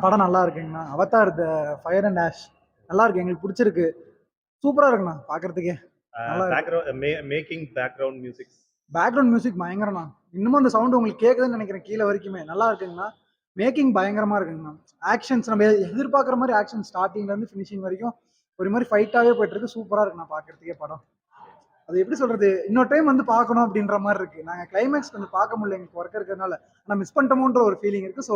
படம் நல்லா இருக்குங்கண்ணா. Avatar the fire and ash நல்லா இருக்கு, எங்களுக்கு பிடிச்சிருக்கு. சூப்பரா இருக்குண்ணா பார்க்கறதுக்கே. நல்லா இருக்கு. Making background music background music பயங்கரம்ண்ணா. இன்னமும் அந்த சவுண்ட் உங்களுக்கு கேட்குதுன்னு நினைக்கிறேன் கீழே வரைக்குமே. நல்லா இருக்குங்கண்ணா. மேக்கிங் பயங்கரமா இருக்குங்கண்ணா. ஆக்ஷன்ஸ் நம்ம எதிர்பார்க்குற மாதிரி ஆக்ஷன் ஸ்டார்டிங்ல இருந்து ஃபினிஷிங் வரைக்கும் ஒரு மாதிரி ஃபைட்டாவே போயிட்டு இருக்கு. சூப்பரா இருக்குண்ணா பார்க்கறதுக்கே படம். அது எப்படி சொல்றது, இன்னொரு டைம் வந்து பார்க்கணும் அப்படின்ற மாதிரி இருக்கு. நாங்கள் கிளைமேக்ஸ் கொஞ்சம் பார்க்க முடியல எங்களுக்கு ஒர்க் இருக்கிறதுனால, ஆனால் மிஸ் பண்ணிட்டோமோன்ற ஒரு ஃபீலிங் இருக்கு. ஸோ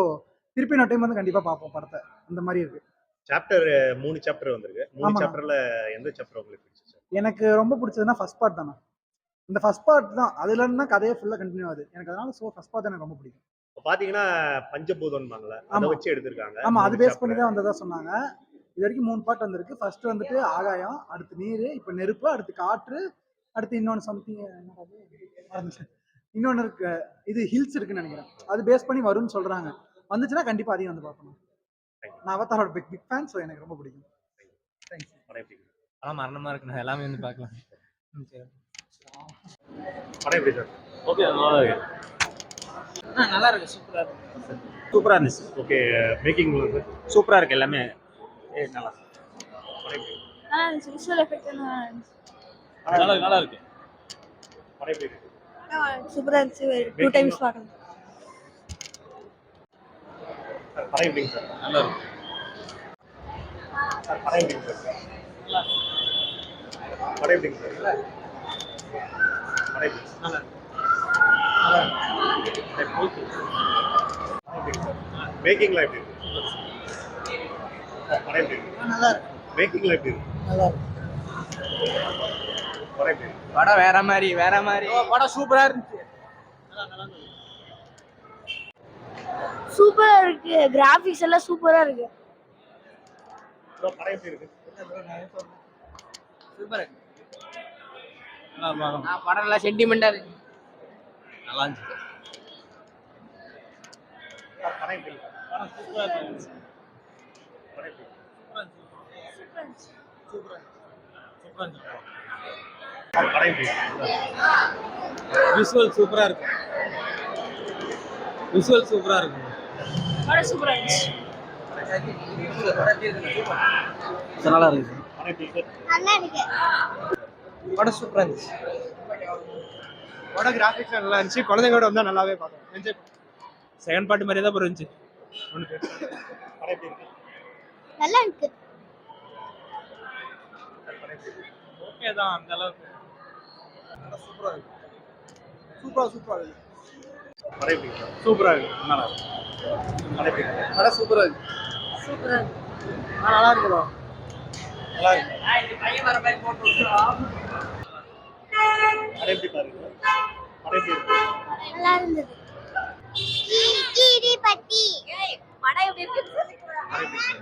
திருப்பி இன்னொரு டைம் வந்து கண்டிப்பாக பார்ப்போம் படத்தை. அந்த மாதிரி இருக்கு. சாப்டர் 3 சாப்டர் வந்திருக்கு. 3 சாப்டர்ல எந்த சாப்டர் உங்களுக்கு பிடிச்சிச்சு? எனக்கு ரொம்ப பிடிச்சதுன்னா ஃபர்ஸ்ட் பார்ட் தானே. இந்த ஃபர்ஸ்ட் பார்ட் தான், அதுல இருந்து தான் கதையே ஃபுல்லா கண்டினியூ ஆகுது எனக்கு. அதனால ஸோ ஃபர்ஸ்ட் பார்ட் எனக்கு ரொம்ப பிடிக்கும். பாத்தீங்கன்னா பஞ்சபூதம்பாங்கல, அதை வச்சு எடுத்திருக்காங்க. ஆமா, அது பேஸ் பண்ணி தான் வந்ததா சொன்னாங்க. இது வரைக்கும் 3 பார்ட் வந்திருக்கு. ஃபர்ஸ்ட் வந்துட்டு ஆகாயம், அடுத்து நீர், இப்போ நெருப்பு, அடுத்து காற்று, அடுத்து இன்னொன்று சம்திங் இன்னொன்று இருக்கு, இது ஹில்ஸ் இருக்குன்னு நினைக்கிறேன். அது பேஸ் பண்ணி வரும்னு சொல்றாங்க. வந்துச்சுன்னா கண்டிப்பா அதையும் வந்து பார்க்கணும். நான் அவதாரோட பிக் ஃபேன், ஸோ எனக்கு ரொம்ப பிடிக்கும். தேங்க்ஸ். ஆனால் மரணமா இருக்குண்ணா, எல்லாமே வந்து பார்க்கலாம். படம் எப்படி சார்? ஓகே, நல்லா இருக்கு. நல்லா இருக்கு, சூப்பராக இருக்கு. சூப்பராக இருந்துச்சு. ஓகே, மேக்கிங் வந்து சூப்பராக இருக்கு எல்லாமே. நல்லா நல்லா இருந்துச்சு. விஷுவல் எஃபெக்ட் நல்லா இருக்கு. படம் எப்படி இருக்கு? சூப்பரா இருந்துச்சு. 2 டைம்ஸ் பார்க்கலாம். படம் எப்படி சார்? நல்லா இருக்கு. படம் எப்படி சார்? படம் எப்படி சார்? படம் எப்படி? நல்லா மேக்கிங்ல எப்படி இருக்கு? படம் எப்படி இருக்கு? நல்லா இருக்கு. மேக்கிங்ல எப்படி இருக்கு? நல்லா இருக்கு. படம் எப்படி இருக்கு? படம் வேற மாதிரி. படம் சூப்பரா இருந்துச்சு. சூப்பரா இருக்கு. கிராபிக்ஸ் எல்லாம் சூப்பரா இருக்கு. படம் எப்படி இருக்கு? சூப்பரா இருக்கு. படம் எல்லாம் சென்டிமெண்டா இருக்கு. நல்லா இருந்துச்சு. படம் எப்படி இருக்கு? படம் சூப்பரா இருந்துச்சு. படம் எப்படி இருக்கு? சூப்பரா இருந்துச்சு. படம் எப்படி இருக்கு? விஷுவல் சூப்பரா இருக்கு. படம் சூப்பரா இருந்துச்சு. நல்லா இருக்கு. படம் எப்படி இருக்கு? நல்லா இருக்கு. படம் சூப்பரா இருந்துச்சு. படம் கிராஃபிக்ஸ் நல்லா இருந்துச்சு. குழந்தைங்களோட வந்தா நல்லாவே பார்க்கலாம். என்ஜாய் செகண்ட் பார்ட் மாதிரியே தான் இருந்துச்சு. படம் எப்படி இருக்கு? நல்லா இருக்கு. ஓகே தான், அந்த அளவுக்கு. சூப்பரா இருக்கு. சூப்பரா இருக்கு. படம் எப்படி இருக்கு? சூப்பரா இருக்கு. நல்லா இருக்கு. படம் எப்படி இருக்கு? படம் சூப்பரா இருக்கு. சூப்பரா இருக்கு. நல்லா இருக்கு bro. நல்லா இருக்கு. இந்த பையன் வர மாதிரி போட்டு விட்டுறோம். படம் எப்படி பாருங்க? படம் எப்படி இருக்கு? நல்லா இருந்தது. கீரி பட்டி. படம் எப்படி இருக்கு? படம் எப்படி இருக்கு?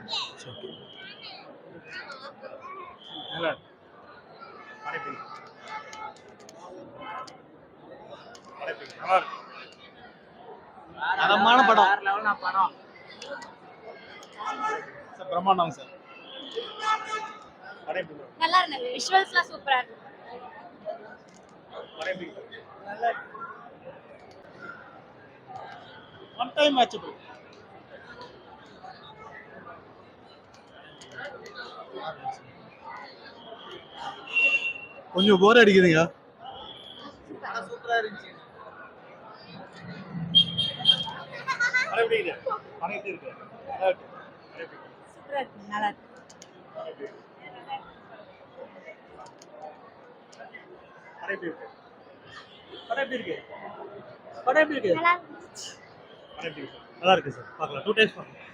நல்லா இருக்கு. படம் எப்படி இருக்கு? படம் எப்படி இருக்கு? நல்லா இருக்கு. தரமான படம். வேற லெவல்னா படம். சார் பிரம்மாண்டம் சார். படம் எப்படி இருக்கு? நல்லா இருந்தது. விஷுவல்ஸ்லாம் சூப்பரா இருக்கு. படம் எப்படி இருக்கு? நல்லா இருக்கு. One time match bro. கொஞ்சம் போர் அடிக்குதுங்க. படம் சூப்பரா இருந்துச்சு. படம் எப்படி இருக்கு? படம் எப்படி இருக்கு? நல்லா இருக்கு. படம் எப்படி இருக்கு? சூப்பரா இருக்கு. நல்லா இருக்கு. படம் எப்படி இருக்கு? படம் எப்படி இருக்கு? படம் எப்படி இருக்கு? படம் எப்படி இருக்கு? நல்லா இருந்துச்சு. படம் எப்படி இருக்கு? நல்லா இருக்கு சார். பார்க்கலாம். 2 டைம்ஸ் பார்க்கலாம்.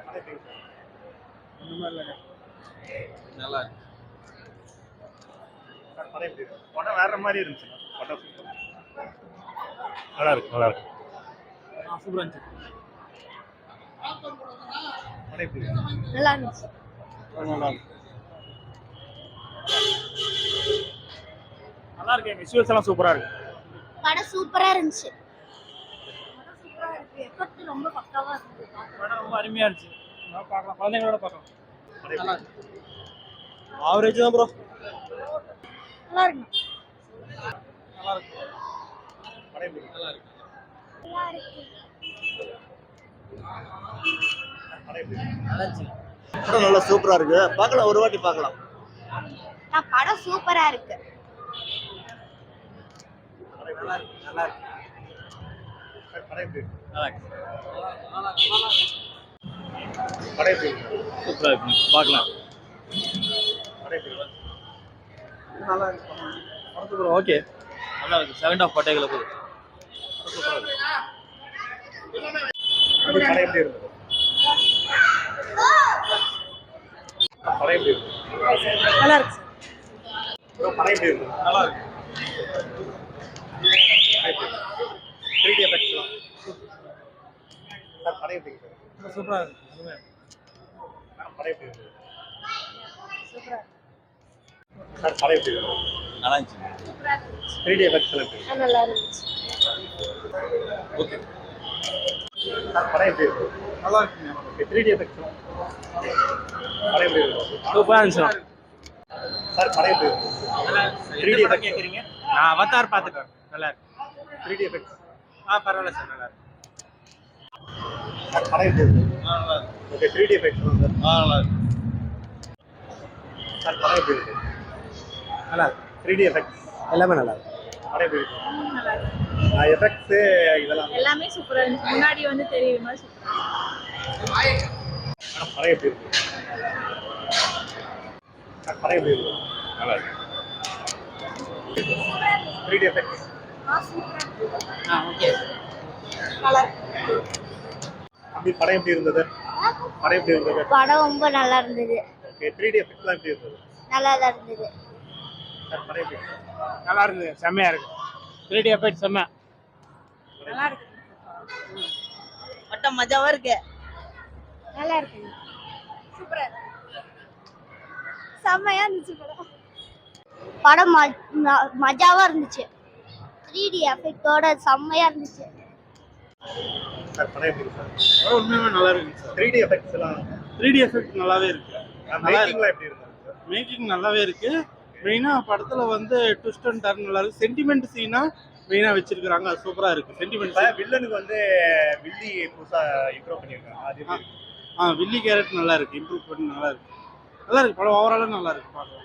படம் எப்படி இருக்கு? ஒண்ணுமே இல்லைங்க. நல்லா இருக்கு. படம் எப்படி இருக்கு? படம் வேற மாதிரி இருந்துச்சு. படம் சூப்பர். நல்லா இருக்கு. நல்லா இருக்கு. சூப்பரா இருந்துச்சு. படம் எப்படி இருக்கு? நல்லா இருந்துச்சு. நல்லா இருக்கு. நல்லா இருக்கு. விஷுவல்ஸ் எல்லாம் சூப்பரா இருக்கு. படம் சூப்பரா இருந்துச்சு. எஃபெக்ட் ரொம்ப பக்காவா இருக்கு. படம் ரொம்ப அருமையா இருந்துச்சு. நான் பார்க்கலாம். குழந்தைங்களோட பார்க்கலாம். படம் எப்படி இருக்கு? ஆவரேஜ் தான் ப்ரோ. நல்லா இருக்கு. நல்லா இருக்கு. படம் எப்படி இருக்கு? நல்லா இருக்கு. நல்லா இருக்கு. படம் எப்படி இருக்கு? நல்லா இருந்துச்சு. படம் நல்லா சூப்பரா இருக்கு, பார்க்கலாம், ஒரு வாட்டி பார்க்கலாம். படம் சூப்பரா இருக்கு. நல்லா இருக்கு. நல்லா இருக்கு. படம் எப்படி இருக்கு? நல்லா இருக்கு. படம் எப்படி இருக்கு? சூப்பரா இருக்கு. பார்க்கலாம். படம் எப்படி இருக்கு? நல்லா இருக்கு. படத்துக்கு ஓகே. நல்லா இருக்கு. செகண்ட் ஆஃப் பட்டைகளை போகுது. படம் எப்படி இருக்கு? படம் எப்படி இருக்கு? நல்லா இருக்கு. bro, படம் எப்படி இருக்கு? நல்லா இருக்கு. 3D effects எல்லாம். சார் படம் எப்படி இருக்கு? சூப்பரா இருக்கு. படம் எப்படி இருக்கு? சார் படம் எப்படி இருக்கு? நல்லா இருந்துச்சு. 3D effects எல்லாம் எப்படி இருக்கு? நல்லா இருந்துச்சு. ஓகே. சார் படம் எப்படி இருக்கு? நல்லா இருக்குங்க. ஓகே 3D effects எல்லாம். படம் எப்படி இருக்கு? சூப்பரா இருந்துச்சு. சார் படம் எப்படி இருக்கு? நல்லா 3D effects கேக்குறீங்க? நான் அவதார் பார்த்துட்டேன். நல்லா இருக்கு. 3D effects. பரவாயில்ல சார். நல்லா இருக்கு. சார் படம் எப்படி இருக்கு? நல்லா இருக்கு. ஓகே 3D effects எல்லாம் சார். நல்லா இருக்கு. சார் படம் எப்படி இருக்கு? நல்லா இருக்கு. 3D effects எல்லாமே நல்லா இருக்கு. படம் எப்படி இருக்கு? நல்லா இருக்கு. எஃபெக்ட்ஸ் இதெல்லாம் எல்லாமே சூப்பரா இருந்துச்சு. முன்னாடி வந்து தெரியுற மாதிரி சூப்பரா. படம் எப்படி இருக்கு? சார் படம் எப்படி இருக்கு? நல்லா இருக்கு. 3D effects. ஓகே. நல்லா இருக்கு. அப்படி படம் எப்படி இருந்தது? படம் எப்படி இருந்தது? படம் ரொம்ப நல்லா இருந்தது. ஓகே 3D effectsலாம் எப்படி இருந்தது? நல்லா தான் இருந்தது. சார் படம் எப்படி இருக்கு? நல்லா இருக்குது. செம்மையா இருக்கு. 3D எஃபெக்ட் செம்ம. நல்லா இருக்கு. பட்டம் மஜாவா இருக்கு. நல்லா இருக்கு. சூப்பரா இருக்கு. செம்மையா இருந்துச்சு படம். படம் மஜாவா இருந்துச்சு. 3D எஃபெக்ட்டோட செம்மையா இருந்துச்சு. சார் படம் எப்படி இருக்கு? படம் உண்மையுமே நல்லா இருக்கு சார். 3D effects எல்லாம் 3D எஃபெக்ட் நல்லாவே இருக்கு. மேக்கிங்லாம் எப்படி இருந்தது? மேக்கிங் நல்லாவே இருக்கு. மெயினா படத்துல வந்து ட்விஸ்ட் அண்ட் டர்ன் நல்லா இருக்கு. சென்டிமெண்ட் சீனா மெயினா வச்சிருக்காங்க. அது சூப்பரா இருக்கு. சென்டிமெண்ட் இப்ப வில்லனுக்கு வந்து வில்லி புதுசா இம்ப்ரூவ் பண்ணிருக்காங்க. அது எப்படி இருக்கு? வில்லி கேரக்டர் நல்லா இருக்கு. இம்ப்ரூவ் பண்ணி நல்லா இருக்கு. நல்லா இருக்கு. படம் ஓவராலும் நல்லா இருக்கு. பார்க்கலாம்.